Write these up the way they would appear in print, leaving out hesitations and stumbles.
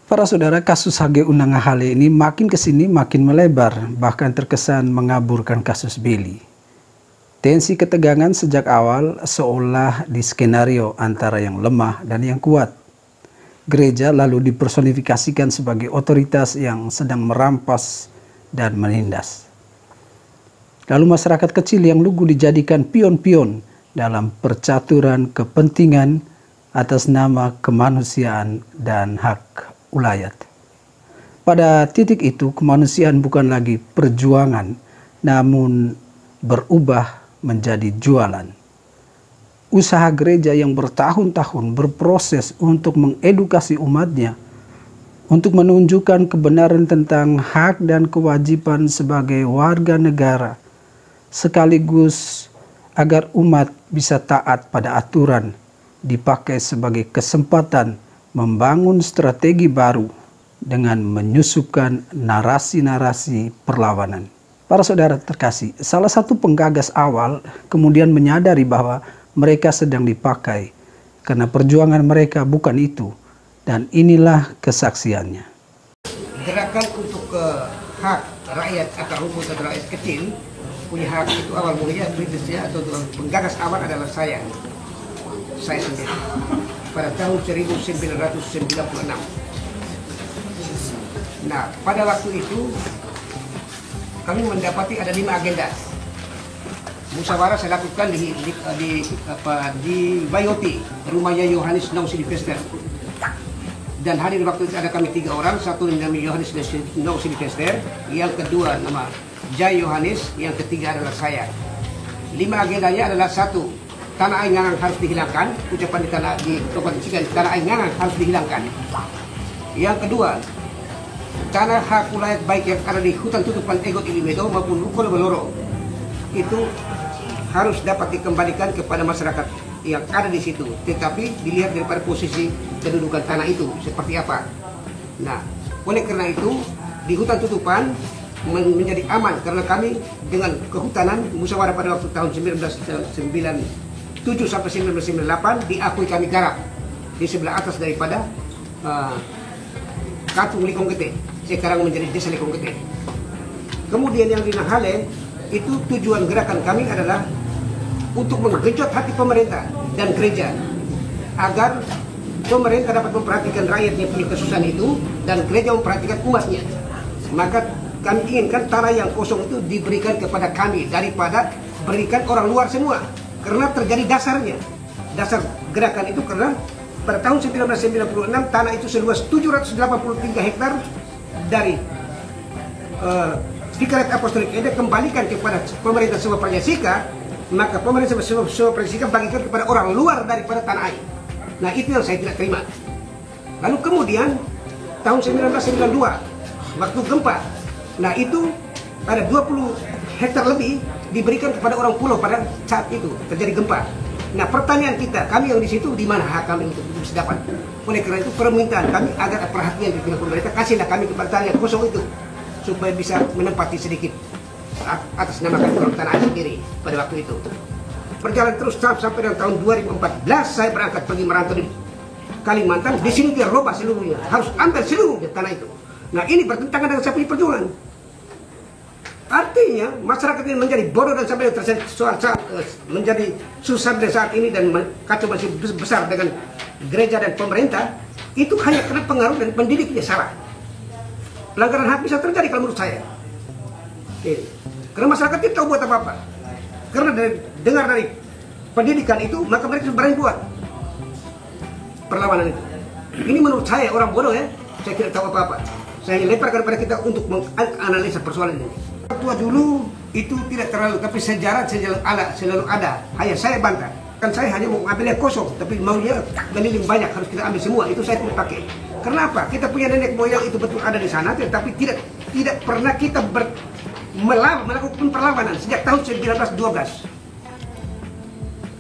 Para saudara, kasus H.G. Unangahale ini makin kesini makin melebar, bahkan terkesan mengaburkan kasus Billy. Tensi ketegangan sejak awal seolah diskenario antara yang lemah dan yang kuat. Gereja lalu dipersonifikasikan sebagai otoritas yang sedang merampas dan menindas. Lalu masyarakat kecil yang lugu dijadikan pion-pion dalam percaturan kepentingan atas nama kemanusiaan dan hak ulayat. Pada titik itu kemanusiaan bukan lagi perjuangan, namun berubah menjadi jualan. Usaha gereja yang bertahun-tahun berproses untuk mengedukasi umatnya, untuk menunjukkan kebenaran tentang hak dan kewajiban sebagai warga negara, sekaligus agar umat bisa taat pada aturan, dipakai sebagai kesempatan membangun strategi baru dengan menyusupkan narasi-narasi perlawanan. Para saudara terkasih, salah satu penggagas awal kemudian menyadari bahwa mereka sedang dipakai karena perjuangan mereka bukan itu, dan inilah kesaksiannya. Gerakan untuk hak rakyat atau rumput atau rakyat kecil punya hak itu awal mulanya prinsipnya atau penggagas awal adalah saya sendiri pada tahun 1996. Nah, pada waktu itu kami mendapati ada 5 agenda musyawarah saya lakukan di Bayoti, rumahnya Yohanes Nong Silvester. Dan hadir waktu itu ada kami 3 orang, satu namanya Yohanes Nong Silvester, yang kedua nama Jai Yohanes, yang ketiga adalah saya. 5 agendanya adalah: 1, tanah air ngangang harus dihilangkan, ucapan di Kabupaten Cikan, tanah air ngangang harus dihilangkan. Yang kedua, tanah hak ulayat baik yang ada di hutan tutupan Egot Ilimedo maupun Lukol Beloro itu harus dapat dikembalikan kepada masyarakat yang ada di situ, tetapi dilihat daripada posisi kedudukan tanah itu seperti apa. Nah, oleh karena itu di hutan tutupan menjadi aman karena kami dengan kehutanan musyawarah pada waktu tahun 1997 sampai 1998 diakui kami garap di sebelah atas daripada Kampung Likong Gede, sekarang menjadi Desa Likong Gede. Kemudian yang di Nahale itu tujuan gerakan kami adalah untuk menggenjot hati pemerintah dan gereja agar pemerintah dapat memperhatikan rakyatnya punya kesusahan itu dan gereja memperhatikan umatnya. Maka kami inginkan tanah yang kosong itu diberikan kepada kami daripada berikan orang luar semua, karena terjadi dasar gerakan itu karena pada tahun 1996 tanah itu seluas 783 hektar dari Vikariat Apostolik Ede kembalikan kepada pemerintah Sewa Praja, maka pemerintah Sewa Praja bagikan kepada orang luar daripada tanah air. Nah, itu yang saya tidak terima. Lalu kemudian tahun 1992 waktu gempa, nah itu ada 20 hektar lebih diberikan kepada orang pulau pada saat itu terjadi gempa. Nah, pertanyaan kita, kami yang di situ di mana hak kami untuk bisa dapat? Oleh karena itu permintaan kami agar perhatian dari pemerintah, kasihlah kami kepada tanah yang kosong itu supaya bisa menempati sedikit atas nama kami orang tanah sendiri pada waktu itu. Berjalan terus sampai dengan tahun 2014 saya berangkat pergi merantau di Kalimantan. Di sini dia roba seluruhnya, harus ambil seluruhnya tanah itu. Nah, ini bertentangan dengan saya punya perjuangan. Artinya masyarakat ini menjadi bodoh dan sampai menjadi susah pada saat ini dan kacau masih besar dengan gereja dan pemerintah. Itu hanya karena pengaruh dan pendidiknya salah. Pelanggaran hak bisa terjadi kalau menurut saya. Karena masyarakat tidak tahu buat apa-apa. Karena dengar dari pendidikan itu, maka mereka berani buat perlawanan itu. Ini menurut saya orang bodoh ya. Saya tidak tahu apa-apa. Saya lemparkan pada kita untuk menganalisa persoalan ini. Tua dulu itu tidak terlalu, tapi sejarah selalu ada. Hanya saya bantah. Kan saya hanya mau ambil yang kosong, tapi maunya keliling banyak, harus kita ambil semua. Itu saya tidak pakai. Kenapa? Kita punya nenek moyang itu betul ada di sana, tetapi tidak pernah kita melakukan perlawanan sejak tahun 1912.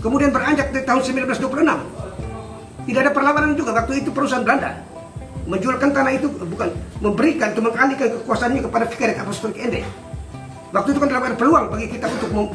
Kemudian beranjak dari tahun 1926. Tidak ada perlawanan juga. Waktu itu perusahaan Belanda menjualkan tanah itu, bukan memberikan atau mengalihkan kekuasaannya kepada Vikariat Apostolik Ende. Waktu itu kan dalam peluang bagi kita untuk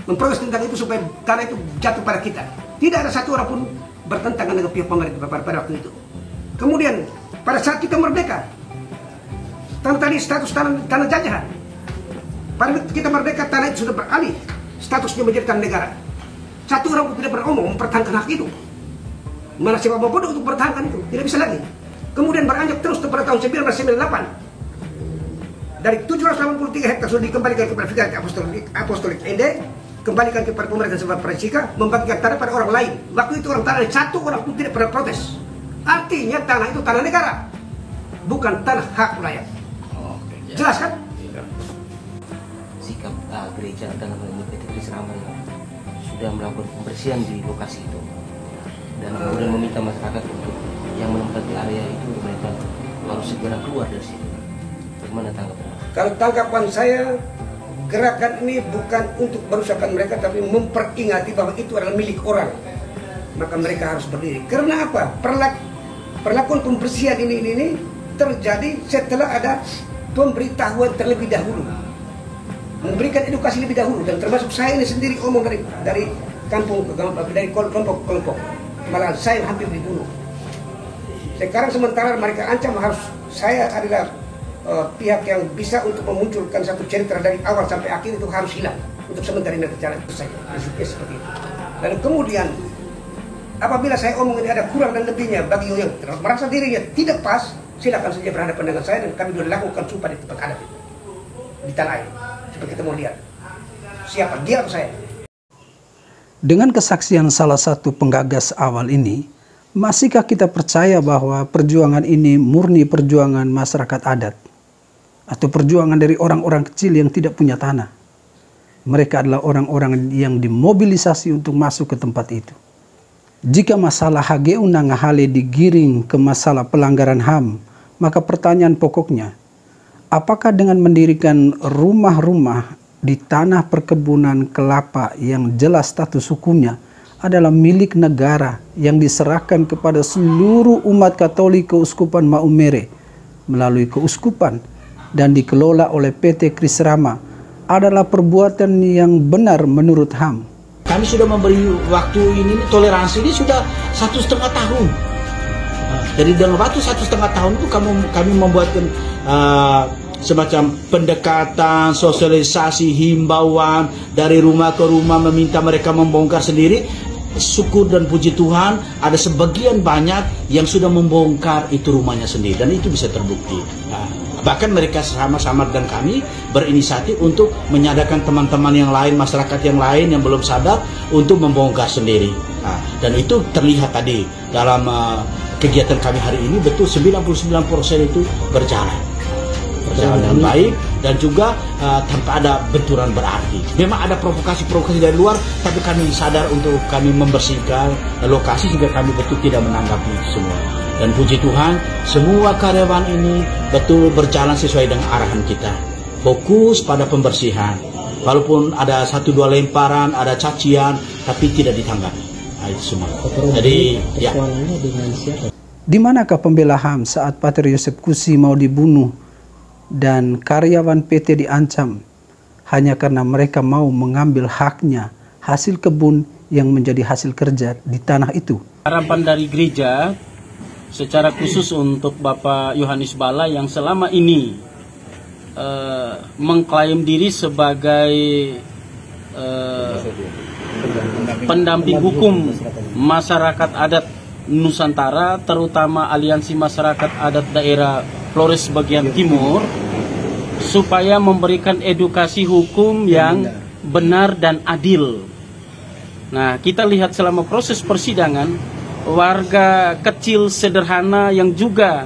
memprotes tentang itu supaya tanah itu jatuh pada kita. Tidak ada satu orang pun bertentangan dengan pihak pemerintah pada waktu itu. Kemudian pada saat kita merdeka. Tanah tadi status tanah jajahan. Pada kita merdeka, tanah itu sudah beralih statusnya menjadi tanah negara. Satu orang pun tidak pernah mempertahankan hak itu. Mana siapa mau bodoh untuk mempertahankan itu? Tidak bisa lagi. Kemudian beranjak terus pada tahun 1998. Dari 783 hektar sudah dikembalikan kepada Vikariyat Apostolik Ende, kembalikan kepada pemerintah San Francisco, membagikan tanah pada orang lain. Waktu itu orang tanah satu orang pun tidak pernah protes. Artinya tanah itu tanah negara, bukan tanah hak rakyat. Jelas kan? Sikap gereja dalam hal ini PT Krisrama sudah melakukan pembersihan di lokasi itu dan kemudian meminta masyarakat untuk yang menempati area itu mereka harus segera keluar dari situ. Bagaimana tanggapan? Kalau tanggapan saya, gerakan ini bukan untuk merusakan mereka, tapi memperingati bahwa itu adalah milik orang. Maka mereka harus berdiri. Karena apa? Perlakuan pembersihan ini terjadi setelah ada pemberitahuan terlebih dahulu, memberikan edukasi lebih dahulu, dan termasuk saya ini sendiri omong dari kampung ke kampung, dari kelompok ke kelompok, malah saya hampir dibunuh. Sekarang sementara mereka ancam harus saya adalah pihak yang bisa untuk memunculkan satu cerita dari awal sampai akhir itu harus hilang untuk sementara ini terjadi saja seperti itu. Lalu kemudian apabila saya omong ini ada kurang dan lebihnya bagi yang merasa dirinya tidak pas, silakan saja berhadapan dengan saya, dan kami sudah lakukan sumpah di tempat adat di tanah air. Seperti kita mau lihat siapa dia atau saya. Dengan kesaksian salah satu penggagas awal ini, masihkah kita percaya bahwa perjuangan ini murni perjuangan masyarakat adat atau perjuangan dari orang-orang kecil yang tidak punya tanah? Mereka adalah orang-orang yang dimobilisasi untuk masuk ke tempat itu. Jika masalah HGU Nangahale digiring ke masalah pelanggaran HAM, maka pertanyaan pokoknya, apakah dengan mendirikan rumah-rumah di tanah perkebunan kelapa yang jelas status hukumnya adalah milik negara yang diserahkan kepada seluruh umat Katolik Keuskupan Maumere melalui keuskupan dan dikelola oleh PT Krisrama adalah perbuatan yang benar menurut HAM? Kami sudah memberi waktu ini, toleransi ini sudah 1,5 tahun. Jadi dalam waktu 1,5 tahun itu kami membuatkan semacam pendekatan, sosialisasi, himbauan dari rumah ke rumah, meminta mereka membongkar sendiri. Syukur dan puji Tuhan, ada sebagian banyak yang sudah membongkar itu rumahnya sendiri, dan itu bisa terbukti. Bahkan mereka sama-sama dan kami berinisiatif untuk menyadarkan teman-teman yang lain, masyarakat yang lain yang belum sadar untuk membongkar sendiri. Dan itu terlihat tadi dalam kegiatan kami hari ini, betul 99% itu berjalan dengan baik dan juga tanpa ada benturan berarti. Memang ada provokasi-provokasi dari luar, tapi kami sadar untuk kami membersihkan lokasi sehingga kami betul tidak menanggapi itu semua. Dan puji Tuhan, semua karyawan ini betul berjalan sesuai dengan arahan kita. Fokus pada pembersihan. Walaupun ada 1-2 lemparan, ada cacian, tapi tidak ditanggapi. Itu semua. Jadi, ya. Di manakah pembela HAM saat Pater Yosef Kusi mau dibunuh dan karyawan PT diancam hanya karena mereka mau mengambil haknya, hasil kebun yang menjadi hasil kerja di tanah itu? Harapan dari gereja secara khusus untuk Bapak Yohanes Bala yang selama ini mengklaim diri sebagai pendamping hukum masyarakat adat Nusantara, terutama Aliansi Masyarakat Adat Daerah Flores bagian timur, supaya memberikan edukasi hukum yang benar dan adil. Nah, kita lihat selama proses persidangan, warga kecil sederhana yang juga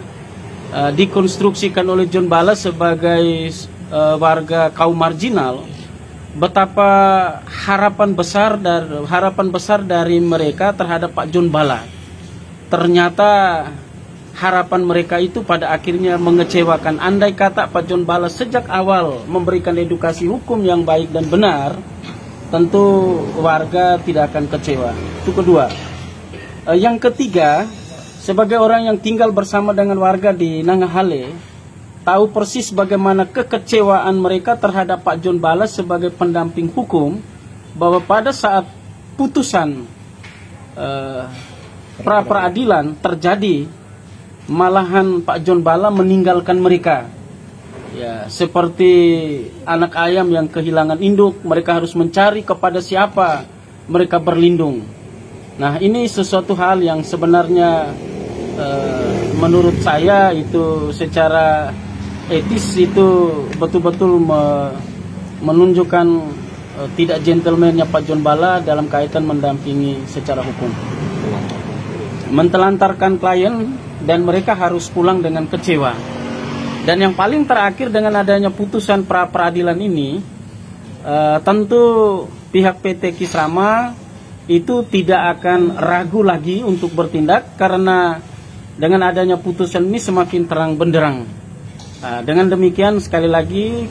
dikonstruksikan oleh John Bala sebagai warga kaum marginal, betapa harapan besar dari mereka terhadap Pak John Bala. Ternyata harapan mereka itu pada akhirnya mengecewakan. Andai kata Pak John Bala sejak awal memberikan edukasi hukum yang baik dan benar, tentu warga tidak akan kecewa. Itu kedua. Yang ketiga, sebagai orang yang tinggal bersama dengan warga di Nangahale, tahu persis bagaimana kekecewaan mereka terhadap Pak John Bala sebagai pendamping hukum, bahwa pada saat putusan pra-peradilan terjadi malahan Pak John Bala meninggalkan mereka. Ya, seperti anak ayam yang kehilangan induk, mereka harus mencari kepada siapa mereka berlindung. Nah, ini sesuatu hal yang sebenarnya menurut saya itu secara etis itu betul-betul menunjukkan tidak gentlemannya Pak John Bala dalam kaitan mendampingi secara hukum. Mentelantarkan klien dan mereka harus pulang dengan kecewa. Dan yang paling terakhir dengan adanya putusan pra-peradilan ini, tentu pihak PT Kisrama itu tidak akan ragu lagi untuk bertindak karena dengan adanya putusan ini semakin terang benderang. Dengan demikian sekali lagi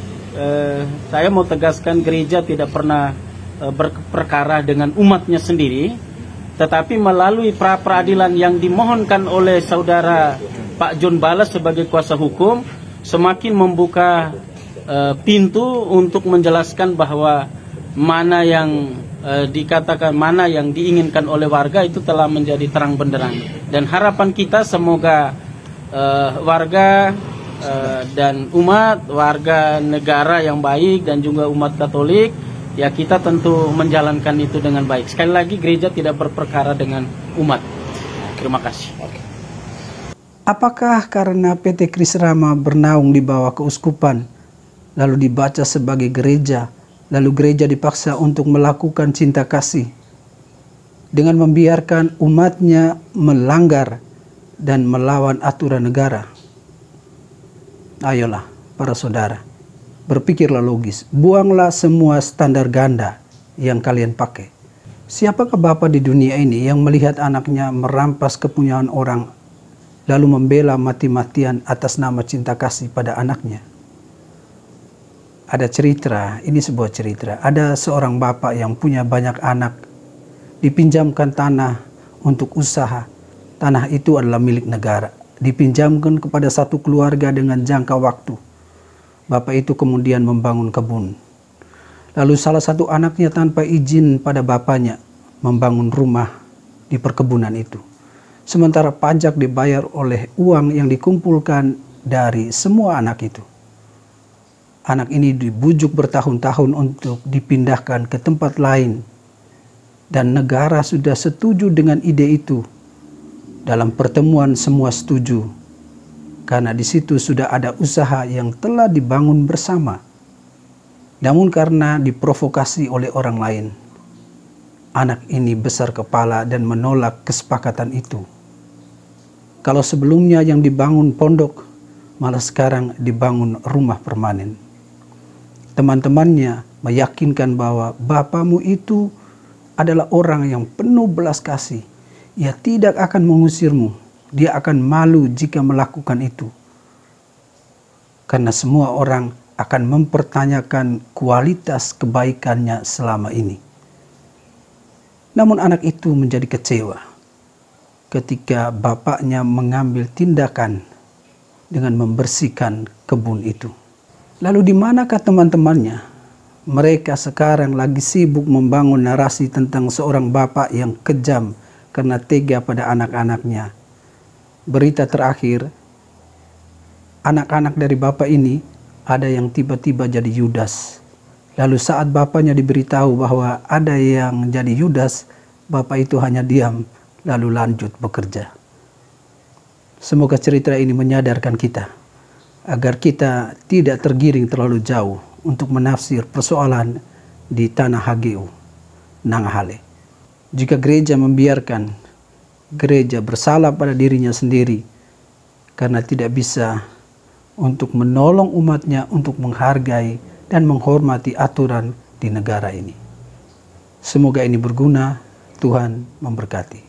saya mau tegaskan gereja tidak pernah berperkara dengan umatnya sendiri, tetapi melalui pra-peradilan yang dimohonkan oleh saudara Pak John Bala sebagai kuasa hukum semakin membuka pintu untuk menjelaskan bahwa mana yang dikatakan, mana yang diinginkan oleh warga itu telah menjadi terang benderang. Dan harapan kita semoga warga dan umat, warga negara yang baik dan juga umat Katolik, ya kita tentu menjalankan itu dengan baik. Sekali lagi gereja tidak berperkara dengan umat. Terima kasih. Apakah karena PT Krisrama bernaung di bawah keuskupan, lalu dibaca sebagai gereja, lalu gereja dipaksa untuk melakukan cinta kasih dengan membiarkan umatnya melanggar dan melawan aturan negara? Ayolah para saudara, berpikirlah logis, buanglah semua standar ganda yang kalian pakai. Siapakah Bapa di dunia ini yang melihat anaknya merampas kepunyaan orang lalu membela mati-matian atas nama cinta kasih pada anaknya? Ada cerita, ini sebuah cerita. Ada seorang bapak yang punya banyak anak, dipinjamkan tanah untuk usaha. Tanah itu adalah milik negara, dipinjamkan kepada satu keluarga dengan jangka waktu. Bapak itu kemudian membangun kebun. Lalu salah satu anaknya tanpa izin pada bapaknya membangun rumah di perkebunan itu. Sementara pajak dibayar oleh uang yang dikumpulkan dari semua anak itu. Anak ini dibujuk bertahun-tahun untuk dipindahkan ke tempat lain. Dan negara sudah setuju dengan ide itu. Dalam pertemuan semua setuju. Karena di situ sudah ada usaha yang telah dibangun bersama. Namun karena diprovokasi oleh orang lain, anak ini besar kepala dan menolak kesepakatan itu. Kalau sebelumnya yang dibangun pondok, malah sekarang dibangun rumah permanen. Teman-temannya meyakinkan bahwa bapamu itu adalah orang yang penuh belas kasih. Ia tidak akan mengusirmu. Dia akan malu jika melakukan itu. Karena semua orang akan mempertanyakan kualitas kebaikannya selama ini. Namun anak itu menjadi kecewa ketika bapaknya mengambil tindakan dengan membersihkan kebun itu. Lalu di manakah teman-temannya? Mereka sekarang lagi sibuk membangun narasi tentang seorang bapak yang kejam karena tega pada anak-anaknya. Berita terakhir, anak-anak dari bapak ini ada yang tiba-tiba jadi Yudas. Lalu saat bapaknya diberitahu bahwa ada yang jadi Yudas, bapak itu hanya diam lalu lanjut bekerja. Semoga cerita ini menyadarkan kita agar kita tidak tergiring terlalu jauh untuk menafsir persoalan di tanah HGU Nanggahale. Jika gereja membiarkan, gereja bersalah pada dirinya sendiri karena tidak bisa untuk menolong umatnya untuk menghargai dan menghormati aturan di negara ini. Semoga ini berguna. Tuhan memberkati.